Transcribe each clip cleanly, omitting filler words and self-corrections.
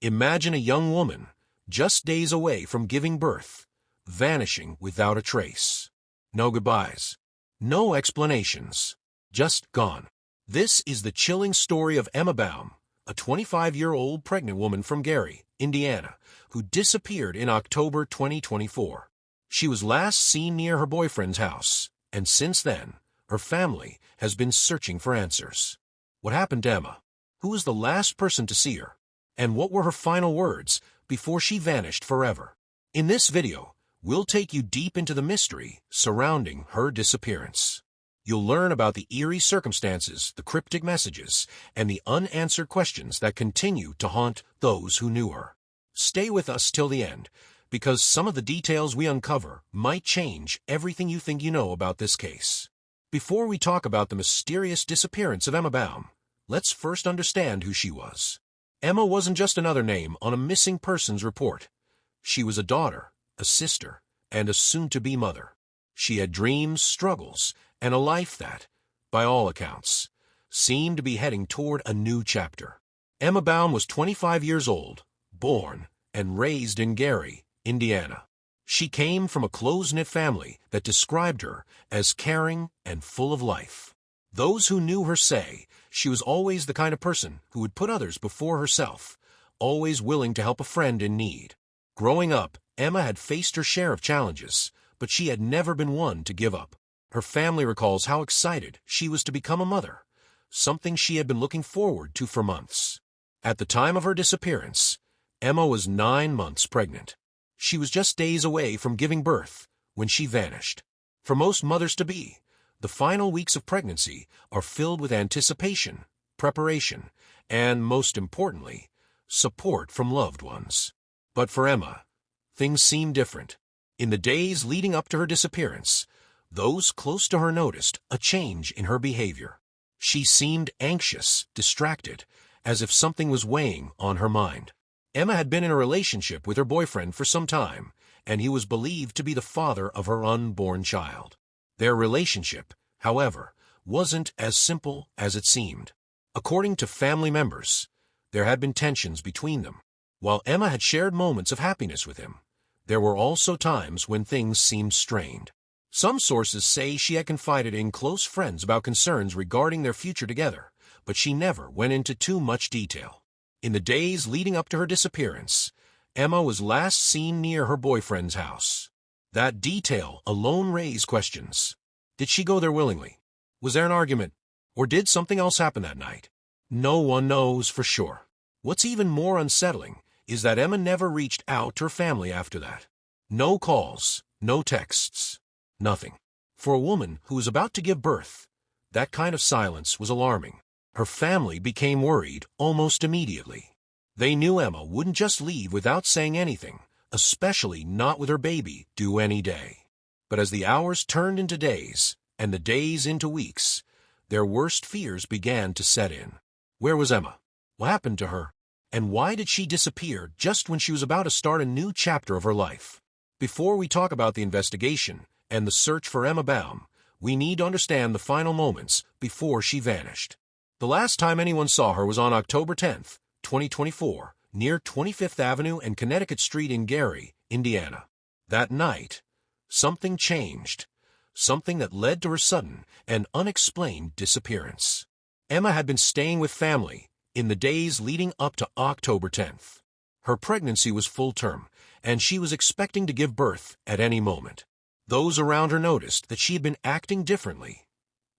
Imagine a young woman, just days away from giving birth, vanishing without a trace. No goodbyes. No explanations. Just gone. This is the chilling story of Emma Baum, a 25-year-old pregnant woman from Gary, Indiana, who disappeared in October 2024. She was last seen near her boyfriend's house, and since then, her family has been searching for answers. What happened to Emma? Who was the last person to see her? And what were her final words before she vanished forever? In this video, we'll take you deep into the mystery surrounding her disappearance. You'll learn about the eerie circumstances, the cryptic messages, and the unanswered questions that continue to haunt those who knew her. Stay with us till the end, because some of the details we uncover might change everything you think you know about this case. Before we talk about the mysterious disappearance of Emma Baum, let's first understand who she was. Emma wasn't just another name on a missing persons report. She was a daughter, a sister, and a soon-to-be mother. She had dreams, struggles, and a life that, by all accounts, seemed to be heading toward a new chapter. Emma Baum was 25 years old, born and raised in Gary, Indiana. She came from a close-knit family that described her as caring and full of life. Those who knew her say she was always the kind of person who would put others before herself, always willing to help a friend in need. Growing up, Emma had faced her share of challenges, but she had never been one to give up. Her family recalls how excited she was to become a mother, something she had been looking forward to for months. At the time of her disappearance, Emma was 9 months pregnant. She was just days away from giving birth when she vanished. For most mothers-to-be, the final weeks of pregnancy are filled with anticipation, preparation, and, most importantly, support from loved ones. But for Emma, things seemed different. In the days leading up to her disappearance, those close to her noticed a change in her behavior. She seemed anxious, distracted, as if something was weighing on her mind. Emma had been in a relationship with her boyfriend for some time, and he was believed to be the father of her unborn child. Their relationship, however, wasn't as simple as it seemed. According to family members, there had been tensions between them. While Emma had shared moments of happiness with him, there were also times when things seemed strained. Some sources say she had confided in close friends about concerns regarding their future together, but she never went into too much detail. In the days leading up to her disappearance, Emma was last seen near her boyfriend's house. That detail alone raised questions. Did she go there willingly? Was there an argument? Or did something else happen that night? No one knows for sure. What's even more unsettling is that Emma never reached out to her family after that. No calls, no texts, nothing. For a woman who was about to give birth, that kind of silence was alarming. Her family became worried almost immediately. They knew Emma wouldn't just leave without saying anything, especially not with her baby due any day. But as the hours turned into days, and the days into weeks, their worst fears began to set in. Where was Emma? What happened to her? And why did she disappear just when she was about to start a new chapter of her life? Before we talk about the investigation and the search for Emma Baum, we need to understand the final moments before she vanished. The last time anyone saw her was on October 10th, 2024, near 25th Avenue and Connecticut Street in Gary, Indiana. That night, something changed, something that led to her sudden and unexplained disappearance. Emma had been staying with family in the days leading up to October 10th. Her pregnancy was full term, and she was expecting to give birth at any moment. Those around her noticed that she had been acting differently,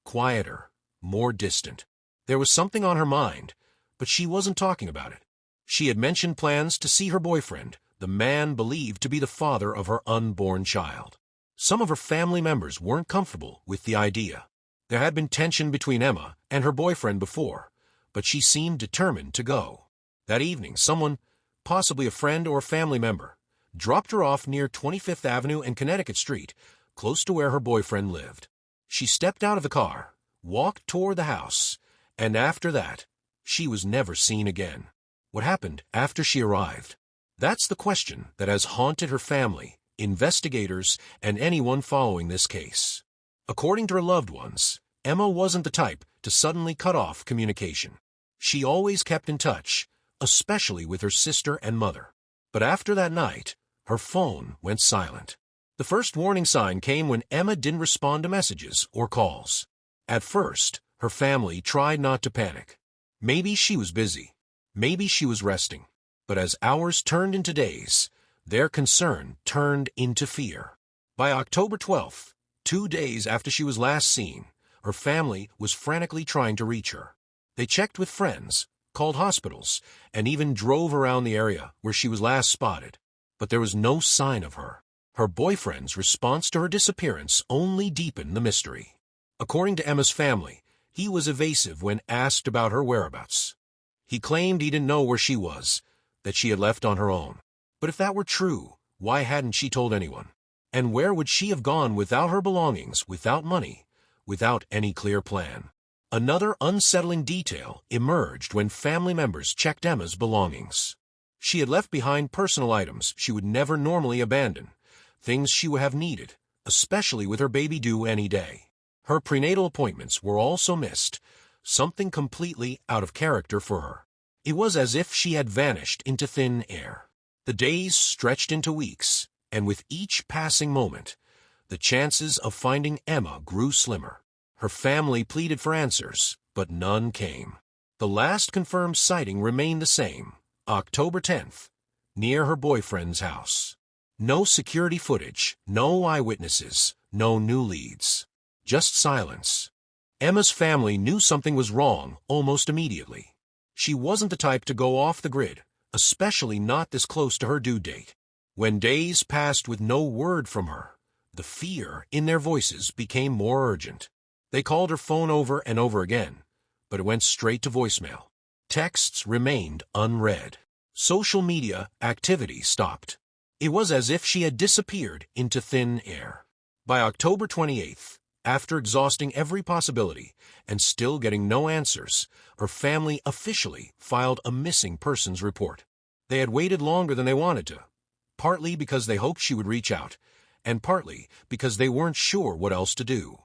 quieter, more distant. There was something on her mind, but she wasn't talking about it. She had mentioned plans to see her boyfriend, the man believed to be the father of her unborn child. Some of her family members weren't comfortable with the idea. There had been tension between Emma and her boyfriend before, but she seemed determined to go. That evening, someone, possibly a friend or family member, dropped her off near 25th Avenue and Connecticut Street, close to where her boyfriend lived. She stepped out of the car, walked toward the house, and after that, she was never seen again. What happened after she arrived? That's the question that has haunted her family, investigators, and anyone following this case. According to her loved ones, Emma wasn't the type to suddenly cut off communication. She always kept in touch, especially with her sister and mother. But after that night, her phone went silent. The first warning sign came when Emma didn't respond to messages or calls. At first, her family tried not to panic. Maybe she was busy. Maybe she was resting. But as hours turned into days, their concern turned into fear. By October 12th, 2 days after she was last seen, her family was frantically trying to reach her. They checked with friends, called hospitals, and even drove around the area where she was last spotted. But there was no sign of her. Her boyfriend's response to her disappearance only deepened the mystery. According to Emma's family, he was evasive when asked about her whereabouts. He claimed he didn't know where she was, that she had left on her own. But if that were true, why hadn't she told anyone? And where would she have gone without her belongings, without money, without any clear plan? Another unsettling detail emerged when family members checked Emma's belongings. She had left behind personal items she would never normally abandon, things she would have needed, especially with her baby due any day. Her prenatal appointments were also missed, something completely out of character for her. It was as if she had vanished into thin air. The days stretched into weeks, and with each passing moment, the chances of finding Emma grew slimmer. Her family pleaded for answers, but none came. The last confirmed sighting remained the same, October 10th, near her boyfriend's house. No security footage, no eyewitnesses, no new leads. Just silence. Emma's family knew something was wrong almost immediately. She wasn't the type to go off the grid, especially not this close to her due date. When days passed with no word from her, the fear in their voices became more urgent. They called her phone over and over again, but it went straight to voicemail. Texts remained unread. Social media activity stopped. It was as if she had disappeared into thin air. By October 28th, after exhausting every possibility and still getting no answers, her family officially filed a missing persons report. They had waited longer than they wanted to, partly because they hoped she would reach out, and partly because they weren't sure what else to do.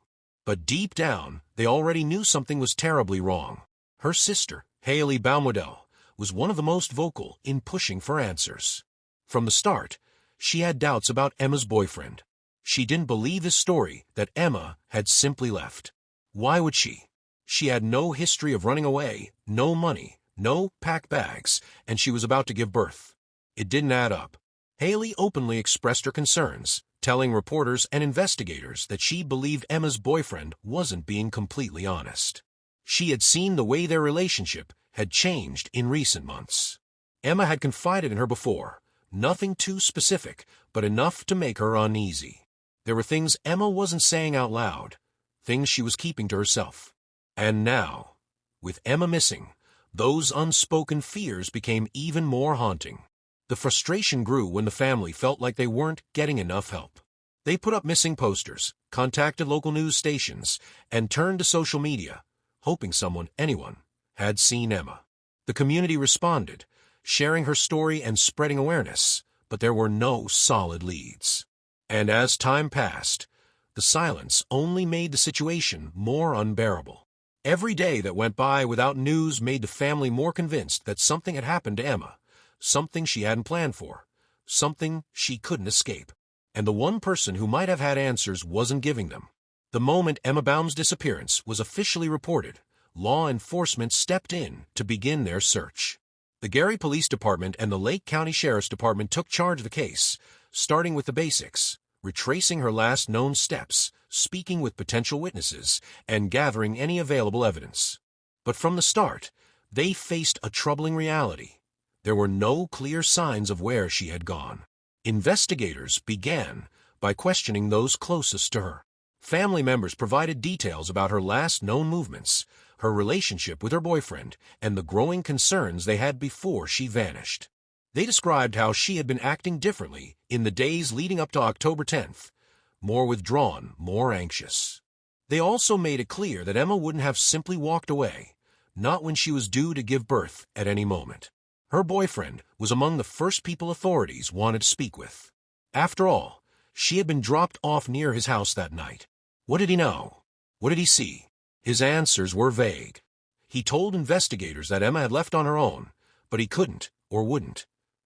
But deep down, they already knew something was terribly wrong. Her sister, Haley Baumodel, was one of the most vocal in pushing for answers. From the start, she had doubts about Emma's boyfriend. She didn't believe his story that Emma had simply left. Why would she? She had no history of running away, no money, no packed bags, and she was about to give birth. It didn't add up. Haley openly expressed her concerns, telling reporters and investigators that she believed Emma's boyfriend wasn't being completely honest. She had seen the way their relationship had changed in recent months. Emma had confided in her before, nothing too specific, but enough to make her uneasy. There were things Emma wasn't saying out loud, things she was keeping to herself. And now, with Emma missing, those unspoken fears became even more haunting. The frustration grew when the family felt like they weren't getting enough help. They put up missing posters, contacted local news stations, and turned to social media, hoping anyone, had seen Emma. The community responded, sharing her story and spreading awareness, but there were no solid leads. And as time passed, the silence only made the situation more unbearable. Every day that went by without news made the family more convinced that something had happened to Emma, something she hadn't planned for, something she couldn't escape. And the one person who might have had answers wasn't giving them. The moment Emma Baum's disappearance was officially reported, law enforcement stepped in to begin their search. The Gary Police Department and the Lake County Sheriff's Department took charge of the case, starting with the basics, retracing her last known steps, speaking with potential witnesses, and gathering any available evidence. But from the start, they faced a troubling reality. There were no clear signs of where she had gone. Investigators began by questioning those closest to her. Family members provided details about her last known movements, her relationship with her boyfriend, and the growing concerns they had before she vanished. They described how she had been acting differently in the days leading up to October 10th, more withdrawn, more anxious. They also made it clear that Emma wouldn't have simply walked away, not when she was due to give birth at any moment. Her boyfriend was among the first people authorities wanted to speak with. After all, she had been dropped off near his house that night. What did he know? What did he see? His answers were vague. He told investigators that Emma had left on her own, but he couldn't, or wouldn't,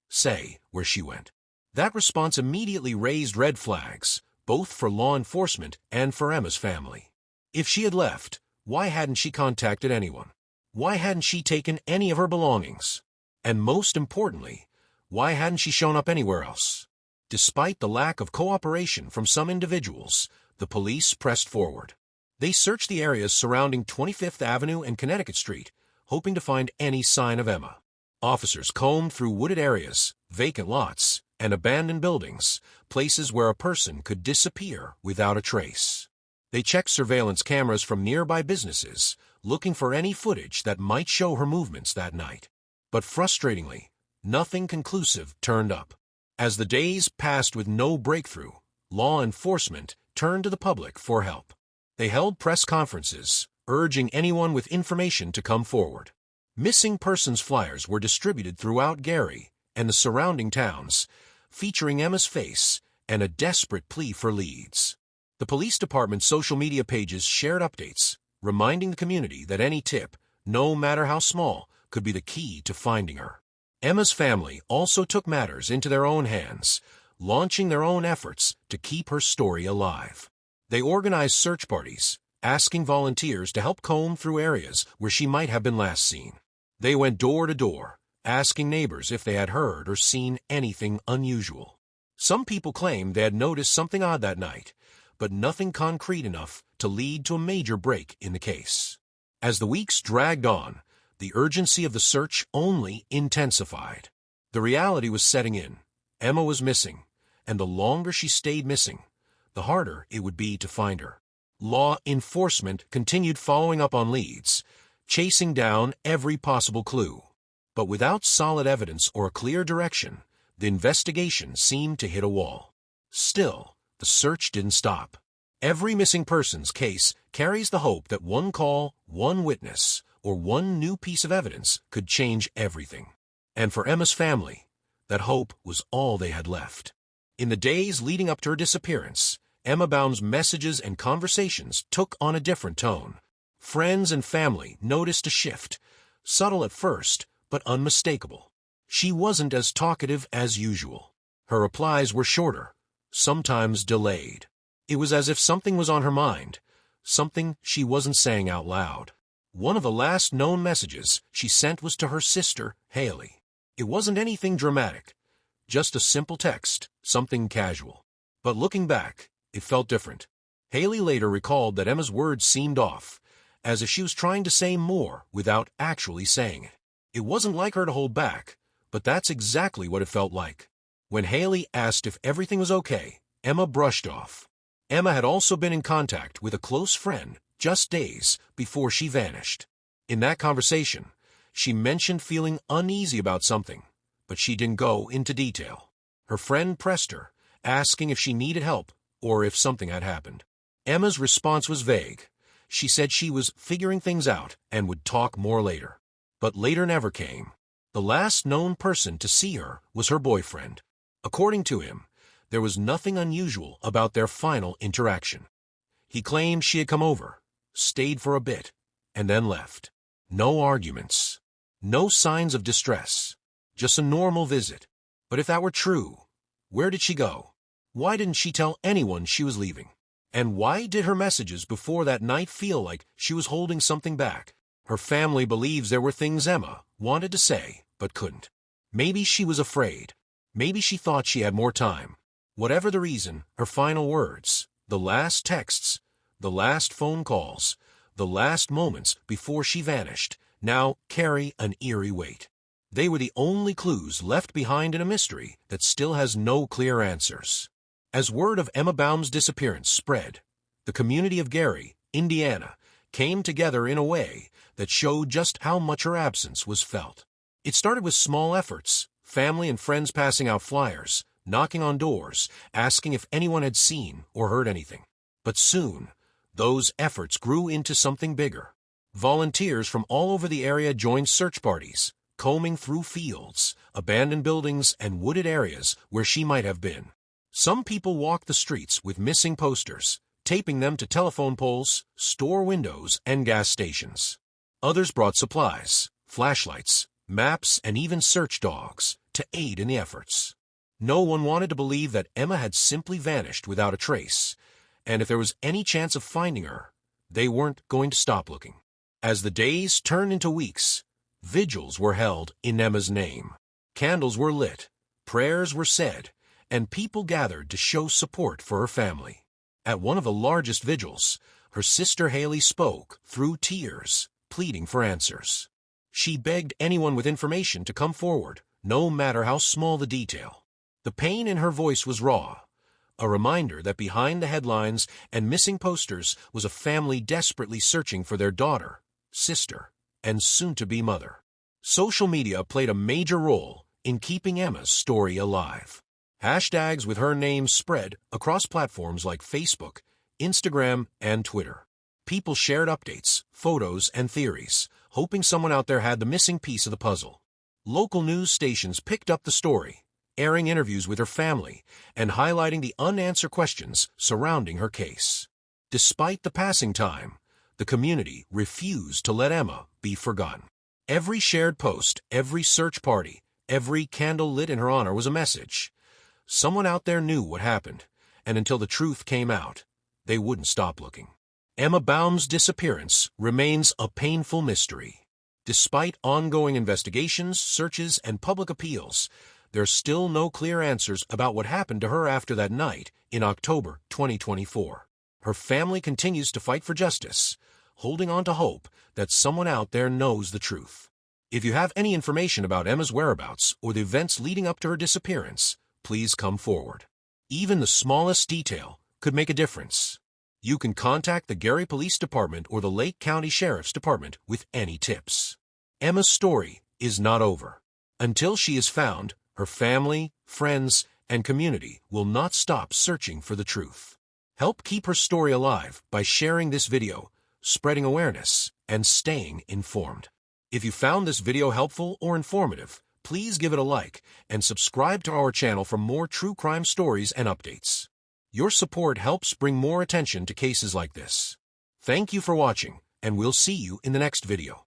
say where she went. That response immediately raised red flags, both for law enforcement and for Emma's family. If she had left, why hadn't she contacted anyone? Why hadn't she taken any of her belongings? And most importantly, why hadn't she shown up anywhere else? Despite the lack of cooperation from some individuals, the police pressed forward. They searched the areas surrounding 25th Avenue and Connecticut Street, hoping to find any sign of Emma. Officers combed through wooded areas, vacant lots, and abandoned buildings, places where a person could disappear without a trace. They checked surveillance cameras from nearby businesses, looking for any footage that might show her movements that night. But frustratingly, nothing conclusive turned up. As the days passed with no breakthrough, law enforcement turned to the public for help. They held press conferences, urging anyone with information to come forward. Missing persons flyers were distributed throughout Gary and the surrounding towns, featuring Emma's face and a desperate plea for leads. The police department's social media pages shared updates, reminding the community that any tip, no matter how small, could be the key to finding her. Emma's family also took matters into their own hands, launching their own efforts to keep her story alive. They organized search parties, asking volunteers to help comb through areas where she might have been last seen. They went door to door, asking neighbors if they had heard or seen anything unusual. Some people claimed they had noticed something odd that night, but nothing concrete enough to lead to a major break in the case. As the weeks dragged on, the urgency of the search only intensified. The reality was setting in. Emma was missing, and the longer she stayed missing, the harder it would be to find her. Law enforcement continued following up on leads, chasing down every possible clue. But without solid evidence or a clear direction, the investigation seemed to hit a wall. Still, the search didn't stop. Every missing persons case carries the hope that one call, one witness, or one new piece of evidence could change everything. And for Emma's family, that hope was all they had left. In the days leading up to her disappearance, Emma Baum's messages and conversations took on a different tone. Friends and family noticed a shift, subtle at first, but unmistakable. She wasn't as talkative as usual. Her replies were shorter, sometimes delayed. It was as if something was on her mind, something she wasn't saying out loud. One of the last known messages she sent was to her sister, Haley. It wasn't anything dramatic, just a simple text, something casual. But looking back, it felt different. Haley later recalled that Emma's words seemed off, as if she was trying to say more without actually saying it. It wasn't like her to hold back, but that's exactly what it felt like. When Haley asked if everything was okay, Emma brushed off. Emma had also been in contact with a close friend just days before she vanished. In that conversation, she mentioned feeling uneasy about something, but she didn't go into detail. Her friend pressed her, asking if she needed help or if something had happened. Emma's response was vague. She said she was figuring things out and would talk more later. But later never came. The last known person to see her was her boyfriend. According to him, there was nothing unusual about their final interaction. He claimed she had come over, stayed for a bit, and then left. No arguments. No signs of distress. Just a normal visit. But if that were true, where did she go? Why didn't she tell anyone she was leaving? And why did her messages before that night feel like she was holding something back? Her family believes there were things Emma wanted to say but couldn't. Maybe she was afraid. Maybe she thought she had more time. Whatever the reason, her final words, the last texts, the last phone calls, the last moments before she vanished, now carry an eerie weight. They were the only clues left behind in a mystery that still has no clear answers. As word of Emma Baum's disappearance spread, the community of Gary, Indiana, came together in a way that showed just how much her absence was felt. It started with small efforts, family and friends passing out flyers, knocking on doors, asking if anyone had seen or heard anything. But soon, those efforts grew into something bigger. Volunteers from all over the area joined search parties, combing through fields, abandoned buildings, and wooded areas where she might have been. Some people walked the streets with missing posters, taping them to telephone poles, store windows, and gas stations. Others brought supplies, flashlights, maps, and even search dogs to aid in the efforts. No one wanted to believe that Emma had simply vanished without a trace, and if there was any chance of finding her, they weren't going to stop looking. As the days turned into weeks, vigils were held in Emma's name. Candles were lit, prayers were said, and people gathered to show support for her family. At one of the largest vigils, her sister Haley spoke through tears, pleading for answers. She begged anyone with information to come forward, no matter how small the detail. The pain in her voice was raw, a reminder that behind the headlines and missing posters was a family desperately searching for their daughter, sister, and soon-to-be mother. Social media played a major role in keeping Emma's story alive. Hashtags with her name spread across platforms like Facebook, Instagram, and Twitter. People shared updates, photos, and theories, hoping someone out there had the missing piece of the puzzle. Local news stations picked up the story, airing interviews with her family and highlighting the unanswered questions surrounding her case. Despite the passing time, the community refused to let Emma be forgotten. Every shared post, every search party, every candle lit in her honor was a message. Someone out there knew what happened, and until the truth came out, they wouldn't stop looking. Emma Baum's disappearance remains a painful mystery. Despite ongoing investigations, searches, and public appeals, there's still no clear answers about what happened to her after that night in October 2024. Her family continues to fight for justice, holding on to hope that someone out there knows the truth. If you have any information about Emma's whereabouts or the events leading up to her disappearance, please come forward. Even the smallest detail could make a difference. You can contact the Gary Police Department or the Lake County Sheriff's Department with any tips. Emma's story is not over. Until she is found, her family, friends, and community will not stop searching for the truth. Help keep her story alive by sharing this video, spreading awareness, and staying informed. If you found this video helpful or informative, please give it a like and subscribe to our channel for more true crime stories and updates. Your support helps bring more attention to cases like this. Thank you for watching, and we'll see you in the next video.